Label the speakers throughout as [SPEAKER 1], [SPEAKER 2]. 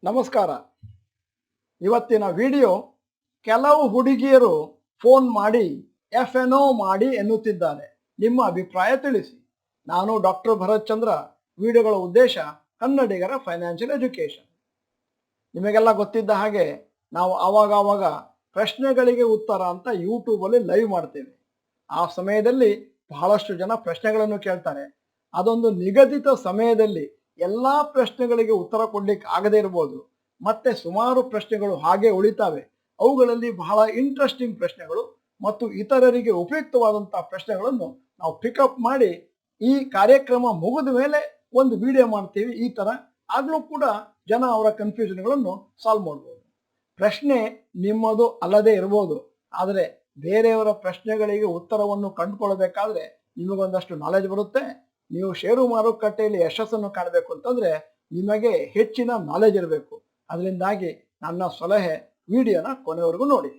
[SPEAKER 1] ನಮಸ್ಕಾರ. ಇವತ್ತಿನ ವಿಡಿಯೋ ಕೆಲವು ಹುಡುಗಿಯರು ಫೋನ್ ಮಾಡಿ FNO ಮಾಡಿ ಎನ್ನುತ್ತಿದ್ದಾರೆ. ನಿಮ್ಮ ಅಭಿಪ್ರಾಯ ತಿಳಿಸಿ. ನಾನು ಡಾಕ್ಟರ್ ಭರತ್ ಚಂದ್ರ. ವಿಡಿಯೋಗಳ ಉದ್ದೇಶ ಕನ್ನಡಿಗರ ಫೈನಾನ್ಷಿಯಲ್ ಎಜುಕೇಶನ್. ನಿಮಗೆಲ್ಲ ಗೊತ್ತಿದ್ದ ಹಾಗೆ ನಾವು ಆವಾಗ ಪ್ರಶ್ನೆಗಳಿಗೆ ಉತ್ತರ ಅಂತ ಯೂಟ್ಯೂಬಲ್ಲಿ ಲೈವ್ ಮಾಡ್ತೇವೆ. ಆ ಸಮಯದಲ್ಲಿ ಬಹಳಷ್ಟು ಜನ ಪ್ರಶ್ನೆಗಳನ್ನು ಕೇಳ್ತಾರೆ. ಅದೊಂದು ನಿಗದಿತ ಸಮಯದಲ್ಲಿ ಎಲ್ಲ ಪ್ರಶ್ನೆಗಳಿಗೆ ಉತ್ತರ ಕೊಡ್ಲಿಕ್ಕೆ ಆಗದೇ ಇರ್ಬೋದು. ಮತ್ತೆ ಸುಮಾರು ಪ್ರಶ್ನೆಗಳು ಹಾಗೆ ಉಳಿತಾವೆ. ಅವುಗಳಲ್ಲಿ ಬಹಳ ಇಂಟ್ರೆಸ್ಟಿಂಗ್ ಪ್ರಶ್ನೆಗಳು ಮತ್ತು ಇತರರಿಗೆ ಉಪಯುಕ್ತವಾದಂತಹ ಪ್ರಶ್ನೆಗಳನ್ನು ನಾವು ಪಿಕಪ್ ಮಾಡಿ ಈ ಕಾರ್ಯಕ್ರಮ ಮುಗಿದ ಮೇಲೆ ಒಂದು ವಿಡಿಯೋ ಮಾಡ್ತೀವಿ. ಈ ತರ ಆಗ್ಲೂ ಕೂಡ ಜನ ಅವರ ಕನ್ಫ್ಯೂಷನ್ಗಳನ್ನು ಸಾಲ್ವ್ ಮಾಡ್ಬೋದು. ಪ್ರಶ್ನೆ ನಿಮ್ಮದು ಅಲ್ಲದೆ ಇರ್ಬೋದು, ಆದರೆ ಬೇರೆಯವರ ಪ್ರಶ್ನೆಗಳಿಗೆ ಉತ್ತರವನ್ನು ಕಂಡುಕೊಳ್ಬೇಕಾದ್ರೆ ನಿಮಗೊಂದಷ್ಟು ನಾಲೆಜ್ ಬರುತ್ತೆ. ನೀವು ಷೇರು ಮಾರುಕಟ್ಟೆಯಲ್ಲಿ ಯಶಸ್ಸನ್ನು ಕಾಣಬೇಕು ಅಂತಂದ್ರೆ ನಿಮಗೆ ಹೆಚ್ಚಿನ ನಾಲೆಜ್ ಇರಬೇಕು. ಅದರಿಂದಾಗಿ ನನ್ನ ಸಲಹೆ, ವಿಡಿಯೋನ ಕೊನೆವರೆಗೂ ನೋಡಿ.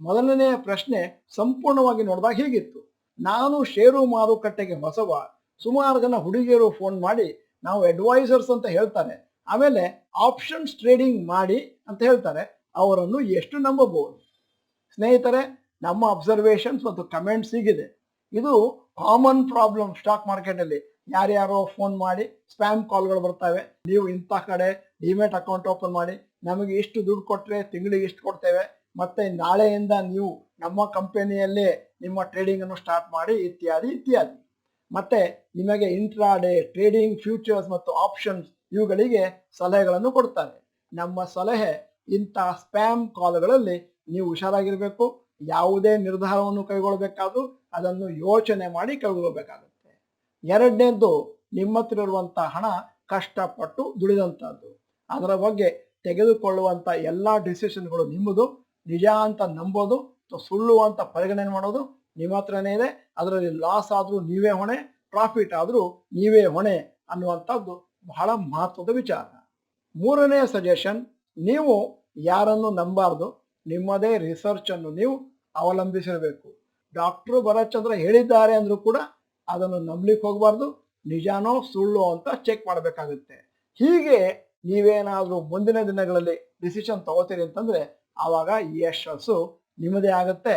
[SPEAKER 1] ಮೊದಲನೆಯ ಪ್ರಶ್ನೆ ಸಂಪೂರ್ಣವಾಗಿ ನೋಡಿದಾಗ ಹೀಗಿತ್ತು: ನಾನು ಷೇರು ಮಾರುಕಟ್ಟೆಗೆ ಹೊಸವ. ಸುಮಾರು ಜನ ಹುಡುಗಿಯರು ಫೋನ್ ಮಾಡಿ ನಾವು ಅಡ್ವೈಸರ್ಸ್ ಅಂತ ಹೇಳ್ತಾರೆ, ಆಮೇಲೆ ಆಪ್ಷನ್ಸ್ ಟ್ರೇಡಿಂಗ್ ಮಾಡಿ ಅಂತ ಹೇಳ್ತಾರೆ. ಅವರನ್ನು ಎಷ್ಟು ನಂಬಬಹುದು? ಸ್ನೇಹಿತರೆ, ನಮ್ಮ ಅಬ್ಸರ್ವೇಷನ್ಸ್ ಮತ್ತು ಕಮೆಂಟ್ಸ್ ಹೀಗಿದೆ. ಇದು ಕಾಮನ್ ಪ್ರಾಬ್ಲಮ್ ಸ್ಟಾಕ್ ಮಾರ್ಕೆಟಲ್ಲಿ. ಯಾರ್ಯಾರೋ ಫೋನ್ ಮಾಡಿ ಸ್ಪ್ಯಾಮ್ ಕಾಲ್ಗಳು ಬರ್ತವೆ. ನೀವು ಇಂಥ ಕಡೆ ಡಿಮೆಟ್ ಅಕೌಂಟ್ ಓಪನ್ ಮಾಡಿ, ನಮಗೆ ಇಷ್ಟು ದುಡ್ಡು ಕೊಟ್ಟರೆ ತಿಂಗಳಿಗೆ ಇಷ್ಟು ಕೊಡ್ತೇವೆ, ಮತ್ತೆ ನಾಳೆಯಿಂದ ನೀವು ನಮ್ಮ ಕಂಪನಿಯಲ್ಲೇ ನಿಮ್ಮ ಟ್ರೇಡಿಂಗ್ ಅನ್ನು ಸ್ಟಾರ್ಟ್ ಮಾಡಿ, ಇತ್ಯಾದಿ ಇತ್ಯಾದಿ. ಮತ್ತೆ ನಿಮಗೆ ಇಂಟ್ರಾಡೇ ಟ್ರೇಡಿಂಗ್, ಫ್ಯೂಚರ್ಸ್ ಮತ್ತು ಆಪ್ಷನ್ಸ್ ಇವುಗಳಿಗೆ ಸಲಹೆಗಳನ್ನು ಕೊಡ್ತಾರೆ. ನಮ್ಮ ಸಲಹೆ, ಇಂಥ ಸ್ಪ್ಯಾಮ್ ಕಾಲ್ಗಳಲ್ಲಿ ನೀವು ಹುಷಾರಾಗಿರ್ಬೇಕು. ಯಾವುದೇ ನಿರ್ಧಾರವನ್ನು ಕೈಗೊಳ್ಳಬೇಕಾದ್ರೂ ಅದನ್ನು ಯೋಚನೆ ಮಾಡಿ ಕೈಗೊಳ್ಳಬೇಕಾಗುತ್ತೆ. ಎರಡನೇದ್ದು, ನಿಮ್ಮ ಹತ್ರ ಇರುವಂಥ ಹಣ ಕಷ್ಟಪಟ್ಟು ದುಡಿದಂಥದ್ದು. ಅದರ ಬಗ್ಗೆ ತೆಗೆದುಕೊಳ್ಳುವಂಥ ಎಲ್ಲ ಡಿಸಿಷನ್ಗಳು ನಿಮ್ಮದು. ನಿಜ ಅಂತ ನಂಬೋದು ಅಥವಾ ಸುಳ್ಳು ಅಂತ ಪರಿಗಣನೆ ಮಾಡೋದು ನಿಮ್ಮ ಹತ್ರನೇ ಇದೆ. ಅದರಲ್ಲಿ ಲಾಸ್ ಆದರೂ ನೀವೇ ಹೊಣೆ, ಪ್ರಾಫಿಟ್ ಆದರೂ ನೀವೇ ಹೊಣೆ ಅನ್ನುವಂಥದ್ದು ಬಹಳ ಮಹತ್ವದ ವಿಚಾರ. ಮೂರನೆಯ ಸಜೆಷನ್, ನೀವು ಯಾರನ್ನು ನಂಬಾರ್ದು. ನಿಮ್ಮದೇ ರಿಸರ್ಚ್ ಅನ್ನು ನೀವು ಅವಲಂಬಿಸಿರಬೇಕು. ಡಾಕ್ಟರ್ ಭರತ್ ಚಂದ್ರ ಹೇಳಿದ್ದಾರೆ ಅಂದ್ರೂ ಕೂಡ ಅದನ್ನು ನಂಬಲಿಕ್ಕೆ ಹೋಗಬಾರ್ದು. ನಿಜಾನೋ ಸುಳ್ಳು ಅಂತ ಚೆಕ್ ಮಾಡಬೇಕಾಗುತ್ತೆ. ಹೀಗೆ ನೀವೇನಾದರೂ ಮುಂದಿನ ದಿನಗಳಲ್ಲಿ ಡಿಸಿಷನ್ ತಗೋತೀರಿ ಅಂತಂದ್ರೆ ಆವಾಗ ಯಶಸ್ಸು ನಿಮ್ಮದೇ ಆಗುತ್ತೆ.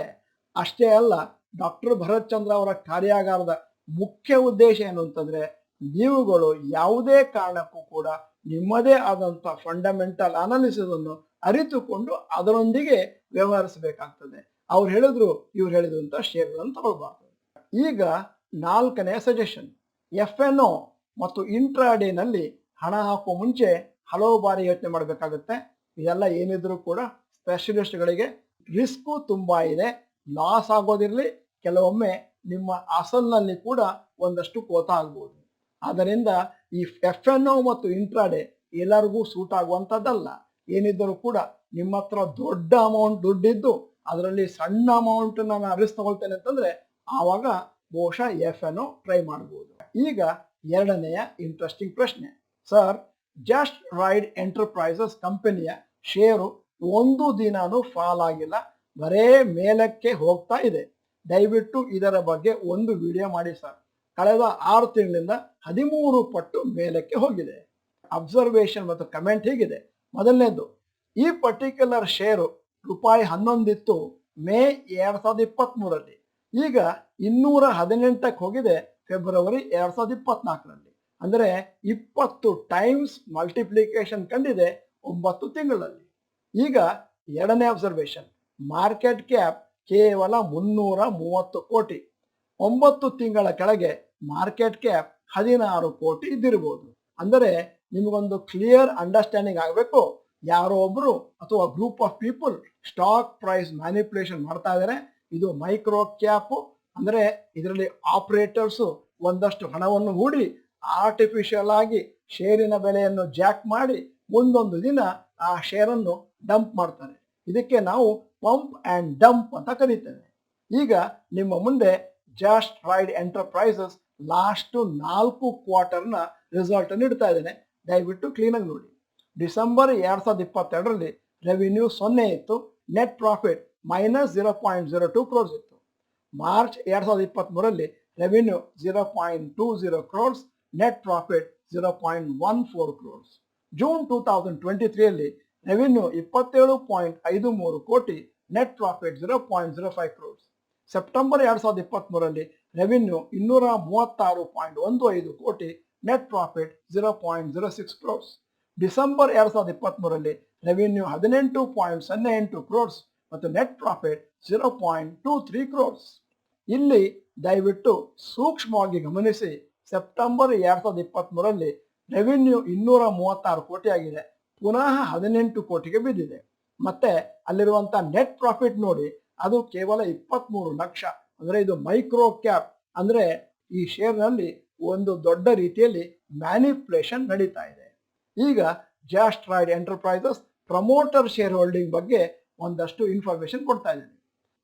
[SPEAKER 1] ಅಷ್ಟೇ ಅಲ್ಲ, ಡಾಕ್ಟರ್ ಭರತ್ ಚಂದ್ರ ಅವರ ಕಾರ್ಯಾಗಾರದ ಮುಖ್ಯ ಉದ್ದೇಶ ಏನು ಅಂತಂದ್ರೆ, ನೀವುಗಳು ಯಾವುದೇ ಕಾರಣಕ್ಕೂ ಕೂಡ ನಿಮ್ಮದೇ ಆದಂಥ ಫಂಡಮೆಂಟಲ್ ಅನಾಲಿಸಿಸ್ ಅನ್ನು ಅರಿತುಕೊಂಡು ಅದರೊಂದಿಗೆ ವ್ಯವಹರಿಸಬೇಕಾಗ್ತದೆ. ಅವ್ರು ಹೇಳಿದ್ರು ಇವ್ರು ಹೇಳಿದ್ರು ಅಂತ ಶೇರ್ಗಳನ್ನು ತಗೊಳ್ಬಾರ್ದು. ಈಗ ನಾಲ್ಕನೆಯ ಸಜೆಷನ್, FNO ಮತ್ತು ಇಂಟ್ರಾಡೇನಲ್ಲಿ ಹಣ ಹಾಕುವ ಮುಂಚೆ ಹಲವು ಬಾರಿ ಯೋಚನೆ ಮಾಡಬೇಕಾಗುತ್ತೆ. ಇದೆಲ್ಲ ಏನಿದ್ರು ಕೂಡ ಸ್ಪೆಷಲಿಸ್ಟ್ಗಳಿಗೆ ರಿಸ್ಕು ತುಂಬಾ ಇದೆ. ಲಾಸ್ ಆಗೋದಿರಲಿ, ಕೆಲವೊಮ್ಮೆ ನಿಮ್ಮ ಅಸಲ್ನಲ್ಲಿ ಕೂಡ ಒಂದಷ್ಟು ಕೋತ ಆಗ್ಬೋದು. ಆದ್ದರಿಂದ ಈ FNO ಮತ್ತು ಇಂಟ್ರಾಡೇ ಎಲ್ಲರಿಗೂ ಸೂಟ್ ಆಗುವಂಥದ್ದಲ್ಲ. ಏನಿದ್ದರೂ ಕೂಡ ನಿಮ್ಮ ಹತ್ರ ದೊಡ್ಡ ಅಮೌಂಟ್ ದುಡ್ಡಿದ್ದು ಅದರಲ್ಲಿ ಸಣ್ಣ ಅಮೌಂಟ್ ನಾನು ರಿಸ್ಕ್ ತಗೊಳ್ತೇನೆ ಅಂತಂದ್ರೆ ಆವಾಗ ಬಹುಶಃ FNO ಟ್ರೈ ಮಾಡ್ಬೋದು. ಈಗ ಎರಡನೆಯ ಇಂಟ್ರೆಸ್ಟಿಂಗ್ ಪ್ರಶ್ನೆ, ಸರ್, ಜಸ್ಟ್ ರೈಡ್ ಎಂಟರ್ಪ್ರೈಸಸ್ ಕಂಪನಿಯ ಷೇರು ಒಂದು ದಿನಾನೂ ಫಾಲ್ ಆಗಿಲ್ಲ, ಬರೇ ಮೇಲಕ್ಕೆ ಹೋಗ್ತಾ ಇದೆ. ದಯವಿಟ್ಟು ಇದರ ಬಗ್ಗೆ ಒಂದು ವಿಡಿಯೋ ಮಾಡಿ ಸರ್. ಕಳೆದ 6 ತಿಂಗಳಿಂದ 13 ಪಟ್ಟು ಮೇಲಕ್ಕೆ ಹೋಗಿದೆ. ಅಬ್ಸರ್ವೇಷನ್ ಮತ್ತು ಕಮೆಂಟ್ ಹೀಗಿದೆ. ಮೊದಲನೇದು, ಈ ಪರ್ಟಿಕ್ಯುಲರ್ ಷೇರು ₹11 ಇತ್ತು ಮೇ 2023ರಲ್ಲಿ. ಈಗ 218ಕ್ಕೆ ಹೋಗಿದೆ ಫೆಬ್ರವರಿ 2024ರಲ್ಲಿ. ಅಂದರೆ 20 ಟೈಮ್ಸ್ ಮಲ್ಟಿಪ್ಲಿಕೇಶನ್ ಕಂಡಿದೆ 9 ತಿಂಗಳಲ್ಲಿ. ಈಗ ಎರಡನೇ ಅಬ್ಸರ್ವೇಷನ್, ಮಾರ್ಕೆಟ್ ಕ್ಯಾಪ್ ಕೇವಲ 330 ಕೋಟಿ. 9 ತಿಂಗಳ ಕೆಳಗೆ ಮಾರ್ಕೆಟ್ ಕ್ಯಾಪ್ 16 ಕೋಟಿ ಇದ್ದಿರಬಹುದು. ಅಂದರೆ ನಿಮಗೊಂದು ಕ್ಲಿಯರ್ ಅಂಡರ್ಸ್ಟ್ಯಾಂಡಿಂಗ್ ಆಗಬೇಕು, ಯಾರೋ ಒಬ್ರು ಅಥವಾ group of people stock price manipulation ಮಾಡ್ತಾ ಇದ್ದಾರೆ. ಇದು ಮೈಕ್ರೋ ಕ್ಯಾಪ್. ಅಂದರೆ ಇದರಲ್ಲಿ ಆಪರೇಟರ್ಸು ಒಂದಷ್ಟು ಹಣವನ್ನು ಹೂಡಿ ಆರ್ಟಿಫಿಷಿಯಲ್ ಆಗಿ ಶೇರಿನ ಬೆಲೆಯನ್ನು ಜಾಕ್ ಮಾಡಿ ಮುಂದೊಂದು ದಿನ ಆ ಶೇರನ್ನು ಡಂಪ್ ಮಾಡ್ತಾರೆ. ಇದಕ್ಕೆ ನಾವು ಪಂಪ್ ಆ್ಯಂಡ್ ಡಂಪ್ ಅಂತ ಕರೀತೇವೆ. ಈಗ ನಿಮ್ಮ ಮುಂದೆ ಜಸ್ಟ್ ರೈಡ್ ಎಂಟರ್ಪ್ರೈಸಸ್ ಲಾಸ್ಟ್ 4 ಕ್ವಾರ್ಟರ್ನ ರಿಸಲ್ಟ್ ಅನ್ನು ಇಡ್ತಾ ಇದ್ದೇನೆ. ದಯವಿಟ್ಟು ಕ್ಲೀನಾಗಿ ನೋಡಿ. ಡಿಸೆಂಬರ್ 2022ರಲ್ಲಿ ರೆವಿನ್ಯೂ 0 ಇತ್ತು, ನೆಟ್ ಪ್ರಾಫಿಟ್ -0.02 ಕ್ರೋರ್ಸ್ ಇತ್ತು. ಮಾರ್ಚ್ 2023ರಲ್ಲಿ revenue 0.20 crores, net profit 0.14 crores. June 2023ಯಲ್ಲಿ ರೆವಿನ್ಯೂ 27.53 ಕೋಟಿ, ನೆಟ್ ಪ್ರಾಫಿಟ್ 0.05 ಕ್ರೋರ್ಸ್. ಸೆಪ್ಟೆಂಬರ್ 2023ರಲ್ಲಿ ರೆವಿನ್ಯೂ 236.15 ಕೋಟಿ, ನೆಟ್ ಪ್ರಾಫಿಟ್ 0.06 ಕ್ರೋರ್ಸ್. ಡಿಸೆಂಬರ್ 2023ರಲ್ಲಿ ರೆವಿನ್ಯೂ 18.08 ಕ್ರೋರ್ಸ್ ಮತ್ತು ನೆಟ್ ಪ್ರಾಫಿಟ್ 0.23 ಕ್ರೋರ್ಸ್. ಇಲ್ಲಿ ದಯವಿಟ್ಟು ಸೂಕ್ಷ್ಮವಾಗಿ ಗಮನಿಸಿ, ಸೆಪ್ಟೆಂಬರ್ 2023ರಲ್ಲಿ ರೆವಿನ್ಯೂ 236 ಕೋಟಿ ಆಗಿದೆ, ಪುನಃ 18 ಕೋಟಿಗೆ ಬಿದ್ದಿದೆ. ಮತ್ತೆ ಅಲ್ಲಿರುವಂತ ನೆಟ್ ಪ್ರಾಫಿಟ್ ನೋಡಿ, ಅದು ಕೇವಲ 23 ಲಕ್ಷ. ಅಂದ್ರೆ ಇದು ಮೈಕ್ರೋ ಕ್ಯಾಪ್, ಅಂದ್ರೆ ಈ ಶೇರ್ನಲ್ಲಿ ಒಂದು ದೊಡ್ಡ ರೀತಿಯಲ್ಲಿ ಮ್ಯಾನಿಪ್ಯುಲೇಷನ್ ನಡೀತಾ ಇದೆ. ಈಗ just ride enterprises promoter share holding ಬಗ್ಗೆ ಒಂದಷ್ಟು ಇನ್ಫಾರ್ಮೇಶನ್ ಕೊಡ್ತಾ ಇದ್ದೀನಿ.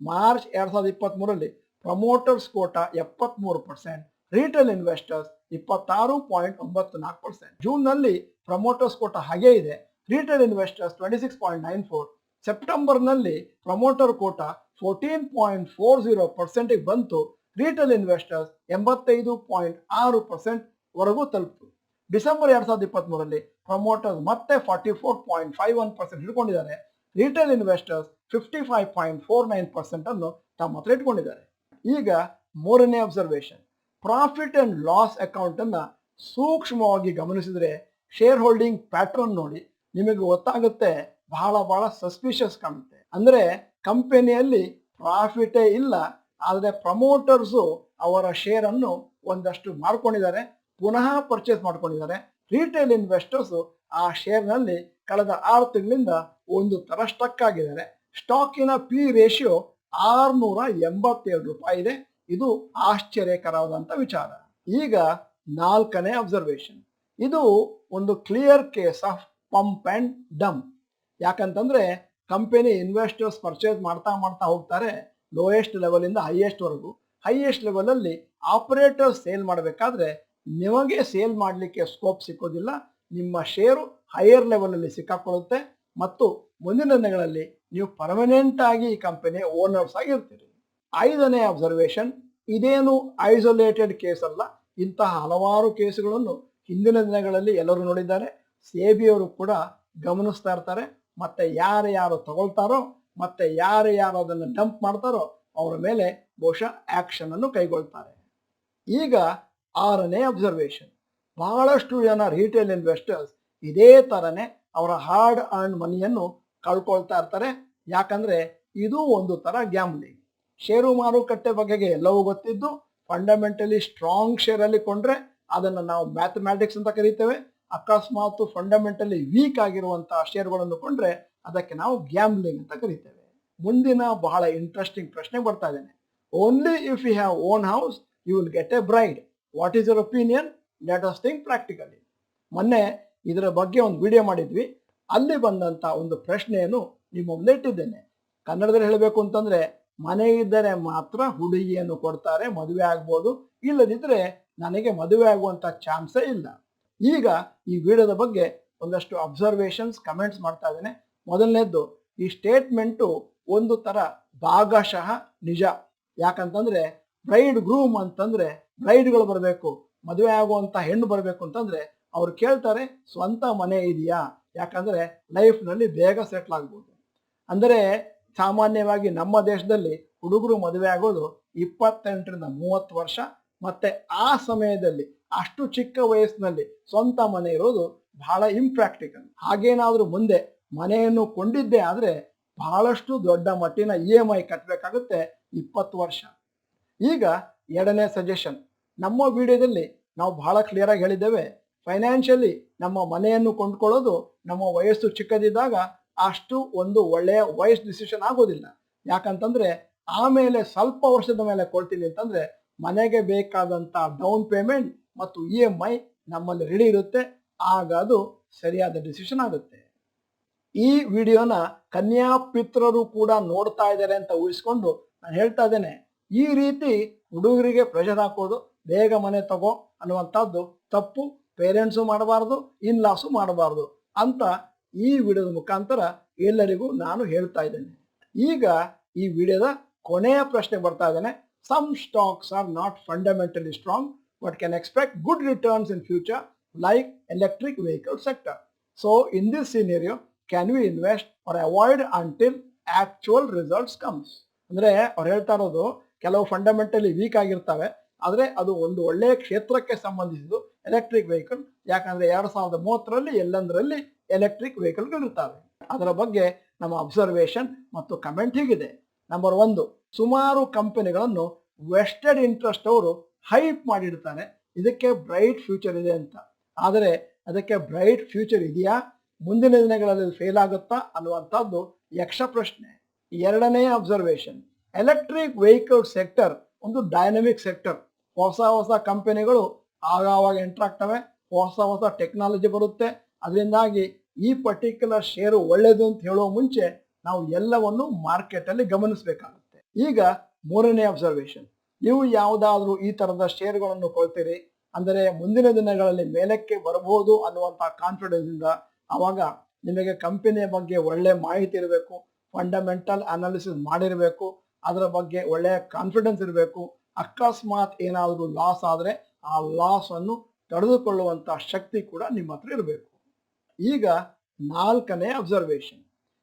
[SPEAKER 1] ಮಾರ್ಚ್ 2023ರಲ್ಲಿ promoters quota 73%, retail investors 26.94%. June ನಲ್ಲಿ ಪ್ರಮೋಟರ್ಸ್ ಕೋಟಾ ಹಾಗೇ ಇದೆ, ರಿಟೇಲ್ ಇನ್ವೆಸ್ಟರ್ಸ್ 26.94. ಸೆಪ್ಟೆಂಬರ್ ನಲ್ಲಿ ಪ್ರಮೋಟರ್ ಕೋಟಾ 14.40% ಬಂತು, ರಿಟೇಲ್ ಇನ್ವೆಸ್ಟರ್ಸ್ 85.6% ವರೆಗೂ ತಲುಪಿತು. ಡಿಸೆಂಬರ್ 2023ರಲ್ಲಿ ಪ್ರಮೋಟರ್ಸ್ ಮತ್ತೆ 44.51% ಹಿಡ್ಕೊಂಡಿದ್ದಾರೆ, ರಿಟೇಲ್ ಇನ್ವೆಸ್ಟರ್ಸ್ 55.49% ಅನ್ನು ತಮ್ಮ ಹತ್ರ ಇಟ್ಕೊಂಡಿದ್ದಾರೆ. ಈಗ ಮೂರನೇ observation, profit and loss account ಅನ್ನ ಸೂಕ್ಷ್ಮವಾಗಿ ಗಮನಿಸಿದ್ರೆ ಶೇರ್ ಹೋಲ್ಡಿಂಗ್ ಪ್ಯಾಟ್ರನ್ ನೋಡಿ ನಿಮಗೆ ಗೊತ್ತಾಗುತ್ತೆ, ಬಹಳ ಸಸ್ಪಿಷಿಯಸ್ ಕಾಣುತ್ತೆ. ಅಂದ್ರೆ ಕಂಪನಿಯಲ್ಲಿ ಪ್ರಾಫಿಟೇ ಇಲ್ಲ, ಆದರೆ ಪ್ರಮೋಟರ್ಸು ಅವರ ಶೇರ್ ಅನ್ನು ಒಂದಷ್ಟು ಮಾಡ್ಕೊಂಡಿದ್ದಾರೆ, ಪುನಃ ಪರ್ಚೇಸ್ ಮಾಡ್ಕೊಂಡಿದ್ದಾರೆ. ರಿಟೇಲ್ ಇನ್ವೆಸ್ಟರ್ಸ್ ಆ ಶೇರ್ ನಲ್ಲಿ ಕಳೆದ 6 ತಿಂಗಳಿಂದ ಒಂದು ತರ ಸ್ಟಕ್ ಆಗಿದ್ದಾರೆ. ಸ್ಟಾಕಿನ ಪಿ ರೇಷಿಯೋ 687 ರೂಪಾಯಿ ಇದೆ. ಇದು ಆಶ್ಚರ್ಯಕರವಾದಂತ ವಿಚಾರ. ಈಗ ನಾಲ್ಕನೇ ಅಬ್ಸರ್ವೇಷನ್, ಇದು ಒಂದು clear case of pump and dump. ಯಾಕಂತಂದ್ರೆ ಕಂಪನಿ ಇನ್ವೆಸ್ಟರ್ಸ್ ಪರ್ಚೇಸ್ ಮಾಡ್ತಾ ಹೋಗ್ತಾರೆ, ಲೋಯೆಸ್ಟ್ ಲೆವೆಲ್ ಇಂದ ಹೈಯೆಸ್ಟ್ ವರೆಗೂ. ಹೈಯೆಸ್ಟ್ ಲೆವೆಲ್ ಅಲ್ಲಿ ಆಪರೇಟರ್ ಸೇಲ್ ಮಾಡಬೇಕಾದ್ರೆ ನಿಮಗೆ ಸೇಲ್ ಮಾಡಲಿಕ್ಕೆ ಸ್ಕೋಪ್ ಸಿಕ್ಕೋದಿಲ್ಲ, ನಿಮ್ಮ ಶೇರು ಹೈಯರ್ ಲೆವೆಲ್ ಅಲ್ಲಿ ಸಿಕ್ಕಾಕೊಳ್ಳುತ್ತೆ ಮತ್ತು ಮುಂದಿನ ದಿನಗಳಲ್ಲಿ ನೀವು ಪರ್ಮನೆಂಟ್ ಆಗಿ ಈ ಕಂಪನಿಯ ಓನರ್ಸ್ ಆಗಿರ್ತೀರಿ. ಐದನೇ ಅಬ್ಸರ್ವೇಷನ್, ಇದೇನು ಐಸೋಲೇಟೆಡ್ ಕೇಸ್ ಅಲ್ಲ, ಇಂತಹ ಹಲವಾರು ಕೇಸುಗಳನ್ನು ಹಿಂದಿನ ದಿನಗಳಲ್ಲಿ ಎಲ್ಲರೂ ನೋಡಿದ್ದಾರೆ, ಸೇಬಿಯವರು ಕೂಡ ಗಮನಿಸ್ತಾ ಇರ್ತಾರೆ. ಮತ್ತೆ ಯಾರು ತಗೊಳ್ತಾರೋ ಮತ್ತೆ ಯಾರು ಅದನ್ನು ಡಂಪ್ ಮಾಡ್ತಾರೋ ಅವರ ಮೇಲೆ ಬಹುಶಃ ಆಕ್ಷನ್ ಅನ್ನು ಕೈಗೊಳ್ತಾರೆ. ಈಗ ಆರನೇ ಅಬ್ಸರ್ವೇಷನ್, ಬಹಳಷ್ಟು ಜನ ರಿಟೇಲ್ ಇನ್ವೆಸ್ಟರ್ಸ್ ಇದೇ ತರನೇ ಅವರ ಹಾರ್ಡ್ ಅರ್ನ್ ಮನಿಯನ್ನು ಕಳ್ಕೊಳ್ತಾ ಇರ್ತಾರೆ. ಯಾಕಂದ್ರೆ ಇದು ಒಂದು ತರ ಗ್ಯಾಮ್ಲಿಂಗ್. ಷೇರು ಮಾರುಕಟ್ಟೆ ಬಗೆಗೆ ಎಲ್ಲವೂ ಗೊತ್ತಿದ್ದು, ಫಂಡಮೆಂಟಲಿ ಸ್ಟ್ರಾಂಗ್ ಶೇರ್ ಅಲ್ಲಿ ಕೊಂಡ್ರೆ ಅದನ್ನು ನಾವು ಮ್ಯಾಥಮ್ಯಾಟಿಕ್ಸ್ ಅಂತ ಕರಿತೇವೆ. ಅಕಸ್ಮಾತ್ ಫಂಡಮೆಂಟಲಿ ವೀಕ್ ಆಗಿರುವಂತಹ ಶೇರ್ಗಳನ್ನು ಕೊಂಡ್ರೆ ಅದಕ್ಕೆ ನಾವು ಗ್ಯಾಮ್ಲಿಂಗ್ ಅಂತ ಕರಿತೇವೆ. ಮುಂದಿನ ಬಹಳ ಇಂಟ್ರೆಸ್ಟಿಂಗ್ ಪ್ರಶ್ನೆ ಬರ್ತಾ ಇದ್ದೇನೆ. Only if you have own house you will get a bride. What is your opinion? Let us think practically. ಮೊನ್ನೆ ಇದರ ಬಗ್ಗೆ ಒಂದು ವಿಡಿಯೋ ಮಾಡಿದ್ವಿ, ಅಲ್ಲಿ ಬಂದಂತ ಒಂದು ಪ್ರಶ್ನೆಯನ್ನು ನಿಮ್ಮ ಮುಂದೆ ಇಟ್ಟಿದ್ದೇನೆ. ಕನ್ನಡದಲ್ಲಿ ಹೇಳಬೇಕು ಅಂತಂದ್ರೆ, ಮನೆ ಇದ್ದರೆ ಮಾತ್ರ ಹುಡುಗಿಯನ್ನು ಕೊಡ್ತಾರೆ, ಮದುವೆ ಆಗ್ಬೋದು, ಇಲ್ಲದಿದ್ರೆ ನನಗೆ ಮದುವೆ ಆಗುವಂತ ಚಾನ್ಸೇ ಇಲ್ಲ. ಈಗ ಈ ವಿಡಿಯೋದ ಬಗ್ಗೆ ಒಂದಷ್ಟು ಅಬ್ಸರ್ವೇಷನ್ಸ್ ಕಮೆಂಟ್ಸ್ ಮಾಡ್ತಾ ಇದ್ದೇನೆ. ಮೊದಲನೇದ್ದು, ಈ ಸ್ಟೇಟ್ಮೆಂಟು ಒಂದು ತರ ಭಾಗಶಃ ನಿಜ. ಯಾಕಂತಂದ್ರೆ ಬ್ರೈಡ್ ಗ್ರೂಮ್ ಅಂತಂದ್ರೆ ಬ್ರೈಡ್ಗಳು ಬರಬೇಕು, ಮದುವೆ ಆಗುವಂತ ಹೆಣ್ಣು ಬರಬೇಕು ಅಂತಂದ್ರೆ ಅವ್ರು ಕೇಳ್ತಾರೆ ಸ್ವಂತ ಮನೆ ಇದೆಯಾ, ಯಾಕಂದ್ರೆ ಲೈಫ್ ನಲ್ಲಿ ಬೇಗ ಸೆಟ್ಲ್ ಆಗ್ಬೋದು. ಅಂದರೆ ಸಾಮಾನ್ಯವಾಗಿ ನಮ್ಮ ದೇಶದಲ್ಲಿ ಹುಡುಗರು ಮದುವೆ ಆಗೋದು 28ರಿಂದ 30 ವರ್ಷ. ಮತ್ತೆ ಆ ಸಮಯದಲ್ಲಿ ಅಷ್ಟು ಚಿಕ್ಕ ವಯಸ್ಸಿನಲ್ಲಿ ಸ್ವಂತ ಮನೆ ಇರೋದು ಬಹಳ ಇಂಪ್ರಾಕ್ಟಿಕಲ್. ಹಾಗೇನಾದ್ರೂ ಮುಂದೆ ಮನೆಯನ್ನು ಕೊಂಡಿದ್ದೇ ಆದ್ರೆ ಬಹಳಷ್ಟು ದೊಡ್ಡ ಮಟ್ಟಿನ EMI ಕಟ್ಟಬೇಕಾಗುತ್ತೆ, 20 ವರ್ಷ. ಈಗ ಎರಡನೇ ಸಜೆಷನ್, ನಮ್ಮ ವಿಡಿಯೋದಲ್ಲಿ ನಾವು ಬಹಳ ಕ್ಲಿಯರ್ ಆಗಿ ಹೇಳಿದ್ದೇವೆ, ಫೈನಾನ್ಷಿಯಲಿ ನಮ್ಮ ಮನೆಯನ್ನು ಕೊಂಡ್ಕೊಳ್ಳೋದು ನಮ್ಮ ವಯಸ್ಸು ಚಿಕ್ಕದಿದ್ದಾಗ ಅಷ್ಟು ಒಂದು ಒಳ್ಳೆಯ ವೈಸ್ ಡಿಸಿಷನ್ ಆಗೋದಿಲ್ಲ. ಯಾಕಂತಂದ್ರೆ ಆಮೇಲೆ ಸ್ವಲ್ಪ ವರ್ಷದ ಮೇಲೆ ಕೊಡ್ತೀನಿ ಅಂತಂದ್ರೆ ಮನೆಗೆ ಬೇಕಾದಂತ ಡೌನ್ ಪೇಮೆಂಟ್ ಮತ್ತು EMI ನಮ್ಮಲ್ಲಿ ರೆಡಿ ಇರುತ್ತೆ, ಆಗ ಅದು ಸರಿಯಾದ ಡಿಸಿಷನ್ ಆಗುತ್ತೆ. ಈ ವಿಡಿಯೋನ ಕನ್ಯಾ ಪಿತ್ರರು ಕೂಡ ನೋಡ್ತಾ ಇದ್ದಾರೆ ಅಂತ ಊಹಿಸ್ಕೊಂಡು ನಾನು ಹೇಳ್ತಾ ಇದ್ದೇನೆ, ಈ ರೀತಿ ಹುಡುಗರಿಗೆ ಪ್ರೆಷರ್ ಹಾಕೋದು, ಬೇಗ ಮನೆ ತಗೋ ಅನ್ನುವಂಥದ್ದು ತಪ್ಪು. ಪೇರೆಂಟ್ಸು ಮಾಡಬಾರ್ದು, ಇನ್ಲಾಸು ಮಾಡಬಾರ್ದು ಅಂತ ಈ ವಿಡಿಯೋದ ಮುಖಾಂತರ ಎಲ್ಲರಿಗೂ ನಾನು ಹೇಳ್ತಾ ಇದ್ದೇನೆ. ಈಗ ಈ ವಿಡಿಯೋದ ಕೊನೆಯ ಪ್ರಶ್ನೆ ಬರ್ತಾ ಇದ್ದೇನೆ. Some stocks are not fundamentally strong but can expect good returns in future like electric vehicle sector. So in this scenario can we invest or avoid until actual results comes. ಅಂದ್ರೆ ಅವ್ರು ಹೇಳ್ತಾ ಇರೋದು ಕೆಲವು ಫಂಡಮೆಂಟಲಿ ವೀಕ್ ಆಗಿರ್ತವೆ, ಆದರೆ ಅದು ಒಂದು ಒಳ್ಳೆಯ ಕ್ಷೇತ್ರಕ್ಕೆ ಸಂಬಂಧಿಸಿದ್ದು ಎಲೆಕ್ಟ್ರಿಕ್ ವೆಹಿಕಲ್. ಯಾಕಂದ್ರೆ 2030ರಲ್ಲಿ ಎಲ್ಲಂದರಲ್ಲಿ ಎಲೆಕ್ಟ್ರಿಕ್ ವೆಹಿಕಲ್ಗಳು ಇರ್ತವೆ. ಅದರ ಬಗ್ಗೆ ನಮ್ಮ ಅಬ್ಸರ್ವೇಷನ್ ಮತ್ತು ಕಮೆಂಟ್ ಹೀಗಿದೆ. ನಂಬರ್ 1, ಸುಮಾರು ಕಂಪನಿಗಳನ್ನು ವೆಸ್ಟೆಡ್ ಇಂಟ್ರೆಸ್ಟ್ ಅವರು ಹೈಪ್ ಮಾಡಿರ್ತಾರೆ, ಇದಕ್ಕೆ ಬ್ರೈಟ್ ಫ್ಯೂಚರ್ ಇದೆ ಅಂತ. ಆದರೆ ಅದಕ್ಕೆ ಬ್ರೈಟ್ ಫ್ಯೂಚರ್ ಇದೆಯಾ, ಮುಂದಿನ ದಿನಗಳಲ್ಲಿ ಫೇಲ್ ಆಗುತ್ತಾ ಅನ್ನುವಂಥದ್ದು ಯಕ್ಷ ಪ್ರಶ್ನೆ. ಎರಡನೇ ಅಬ್ಸರ್ವೇಷನ್, ಎಲೆಕ್ಟ್ರಿಕ್ ವೆಹಿಕಲ್ ಸೆಕ್ಟರ್ ಒಂದು ಡೈನಮಿಕ್ ಸೆಕ್ಟರ್. ಹೊಸ ಕಂಪನಿಗಳು ಆಗಾವಾಗ ಎಂಟರ್ ಆಗ್ತವೆ, ಹೊಸ ಟೆಕ್ನಾಲಜಿ ಬರುತ್ತೆ. ಅದರಿಂದಾಗಿ ಈ ಪರ್ಟಿಕ್ಯುಲರ್ ಶೇರು ಒಳ್ಳೆಯದು ಅಂತ ಹೇಳುವ ಮುಂಚೆ ನಾವು ಎಲ್ಲವನ್ನು ಮಾರ್ಕೆಟಲ್ಲಿ ಗಮನಿಸಬೇಕಾಗುತ್ತೆ. ಈಗ ಮೂರನೇ ಅಬ್ಸರ್ವೇಷನ್, ನೀವು ಯಾವುದಾದ್ರೂ ಈ ತರದ ಶೇರುಗಳನ್ನು ಕೊಳ್ತೀರಿ ಅಂದರೆ ಮುಂದಿನ ದಿನಗಳಲ್ಲಿ ಮೇಲಕ್ಕೆ ಬರಬಹುದು ಅನ್ನುವಂಥ ಕಾನ್ಫಿಡೆನ್ಸ್ ಇಂದ, ಆವಾಗ ನಿಮಗೆ ಕಂಪನಿಯ ಬಗ್ಗೆ ಒಳ್ಳೆ ಮಾಹಿತಿ ಇರಬೇಕು, ಫಂಡಮೆಂಟಲ್ ಅನಾಲಿಸಿಸ್ ಮಾಡಿರಬೇಕು, ಅದರ ಬಗ್ಗೆ ಒಳ್ಳೆಯ ಕಾನ್ಫಿಡೆನ್ಸ್ ಇರಬೇಕು. ಅಕಸ್ಮಾತ್ ಏನಾದರೂ ಲಾಸ್ ಆದರೆ ಆ ಲಾಸ್ ಅನ್ನು ತಡೆದುಕೊಳ್ಳುವಂಥ ಶಕ್ತಿ ಕೂಡ ನಿಮ್ಮ ಹತ್ರ ಇರಬೇಕು. ಈಗ ನಾಲ್ಕನೇ ಅಬ್ಸರ್ವೇಷನ್,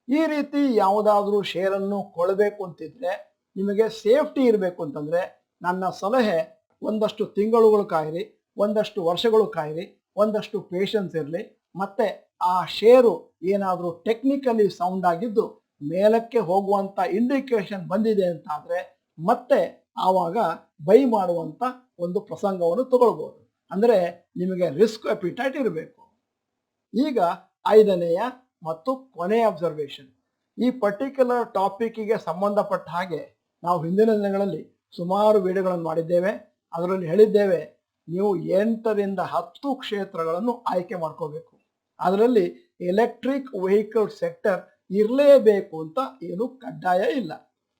[SPEAKER 1] ಈ ರೀತಿ ಯಾವುದಾದ್ರೂ ಶೇರನ್ನು ಕೊಳ್ಳಬೇಕು ಅಂತಿದ್ರೆ ನಿಮಗೆ ಸೇಫ್ಟಿ ಇರಬೇಕು ಅಂತಂದ್ರೆ ನನ್ನ ಸಲಹೆ ಒಂದಷ್ಟು ತಿಂಗಳುಗಳು ಕಾಯಿರಿ, ಒಂದಷ್ಟು ವರ್ಷಗಳು ಕಾಯಿರಿ, ಒಂದಷ್ಟು ಪೇಷನ್ಸ್ ಇರಲಿ. ಮತ್ತೆ ಆ ಶೇರು ಏನಾದರೂ ಟೆಕ್ನಿಕಲಿ ಸೌಂಡ್ ಆಗಿದ್ದು ಮೇಲಕ್ಕೆ ಹೋಗುವಂತ ಇಂಡಿಕೇಶನ್ ಬಂದಿದೆ ಅಂತಾದ್ರೆ ಮತ್ತೆ ಆವಾಗ ಬೈ ಮಾಡುವಂತ ಒಂದು ಪ್ರಸಂಗವನ್ನು ತಗೊಳ್ಬಹುದು. ಅಂದ್ರೆ ನಿಮಗೆ ರಿಸ್ಕ್ ಅಪಿಟೈಟ್ ಇರಬೇಕು. ಈಗ ಐದನೆಯ ಮತ್ತು ಕೊನೆಯ ಅಬ್ಸರ್ವೇಷನ್, ಈ ಪರ್ಟಿಕ್ಯುಲರ್ ಟಾಪಿಕ್ಗೆ ಸಂಬಂಧಪಟ್ಟ ಹಾಗೆ ನಾವು ಹಿಂದಿನ ದಿನಗಳಲ್ಲಿ ಸುಮಾರು ವಿಡಿಯೋಗಳನ್ನು ಮಾಡಿದ್ದೇವೆ. ಅದರಲ್ಲಿ ಹೇಳಿದ್ದೇವೆ ನೀವು 8ರಿಂದ 10 ಕ್ಷೇತ್ರಗಳನ್ನು ಆಯ್ಕೆ ಮಾಡ್ಕೋಬೇಕು. ಅದರಲ್ಲಿ ಎಲೆಕ್ಟ್ರಿಕ್ ವೆಹಿಕಲ್ ಸೆಕ್ಟರ್ ಇರಲೇಬೇಕು ಅಂತ ಏನು ಕಡ್ಡಾಯ ಇಲ್ಲ.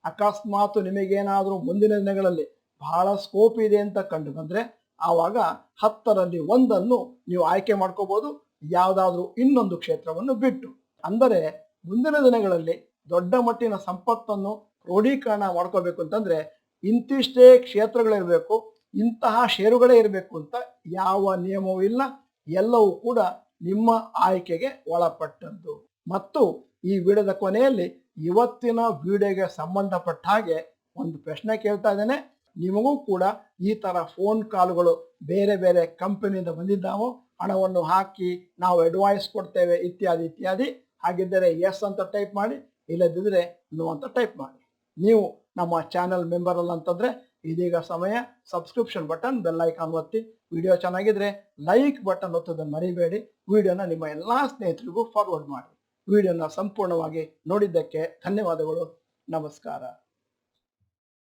[SPEAKER 1] ಅಕಸ್ಮಾತ್ ನಿಮಗೇನಾದರೂ ಮುಂದಿನ ದಿನಗಳಲ್ಲಿ ಬಹಳ ಸ್ಕೋಪ್ ಇದೆ ಅಂತ ಕಂಡು ಬಂದ್ರೆ ಆವಾಗ 10ರಲ್ಲಿ 1ಅನ್ನು ನೀವು ಆಯ್ಕೆ ಮಾಡ್ಕೋಬಹುದು, ಯಾವುದಾದ್ರೂ ಇನ್ನೊಂದು ಕ್ಷೇತ್ರವನ್ನು ಬಿಟ್ಟು. ಅಂದರೆ ಮುಂದಿನ ದಿನಗಳಲ್ಲಿ ದೊಡ್ಡ ಮಟ್ಟಿನ ಸಂಪತ್ತನ್ನು ಕ್ರೋಢೀಕರಣ ಮಾಡ್ಕೋಬೇಕು ಅಂತಂದ್ರೆ ಇಂತಿಷ್ಟೇ ಕ್ಷೇತ್ರಗಳಿರಬೇಕು, ಇಂತಹ ಷೇರುಗಳೇ ಇರಬೇಕು ಅಂತ ಯಾವ ನಿಯಮವೂ ಇಲ್ಲ. ಎಲ್ಲವೂ ಕೂಡ ನಿಮ್ಮ ಆಯ್ಕೆಗೆ ಒಳಪಟ್ಟದ್ದು. ಮತ್ತು ಈ ವಿಡಿಯೋದ ಕೊನೆಯಲ್ಲಿ ಇವತ್ತಿನ ವಿಡಿಯೋಗೆ ಸಂಬಂಧಪಟ್ಟ ಹಾಗೆ ಒಂದು ಪ್ರಶ್ನೆ ಕೇಳ್ತಾ ಇದ್ದೇನೆ. ನಿಮಗೂ ಕೂಡ ಈ ತರ ಫೋನ್ ಕಾಲ್ಗಳು ಬೇರೆ ಬೇರೆ ಕಂಪನಿಯಿಂದ ಬಂದಿದ್ದಾವೋ, ಹಣವನ್ನು ಹಾಕಿ ನಾವು ಅಡ್ವೈಸ್ ಕೊಡ್ತೇವೆ ಇತ್ಯಾದಿ ಇತ್ಯಾದಿ. ಹಾಗಿದ್ದರೆ ಎಸ್ ಅಂತ ಟೈಪ್ ಮಾಡಿ, ಇಲ್ಲದಿದ್ದರೆ ನೋ ಅಂತ ಟೈಪ್ ಮಾಡಿ. ನೀವು ನಮ್ಮ ಚಾನೆಲ್ ಮೆಂಬರ್ ಅಲ್ಲ ಅಂತಂದ್ರೆ ಇದೀಗ ಸಮಯ ಸಬ್ಸ್ಕ್ರಿಪ್ಷನ್ ಬಟನ್, ಬೆಲ್ ಐಕಾನ್ ಒತ್ತಿ. ವಿಡಿಯೋ ಚೆನ್ನಾಗಿದ್ರೆ ಲೈಕ್ ಬಟನ್ ಒತ್ತೋದನ್ನು ಮರಿಬೇಡಿ. ವಿಡಿಯೋನ ನಿಮ್ಮ ಎಲ್ಲಾ ಸ್ನೇಹಿತರಿಗೂ ಫಾರ್ವರ್ಡ್ ಮಾಡಿ. ವಿಡಿಯೋನ ಸಂಪೂರ್ಣವಾಗಿ ನೋಡಿದ್ದಕ್ಕೆ ಧನ್ಯವಾದಗಳು. ನಮಸ್ಕಾರ.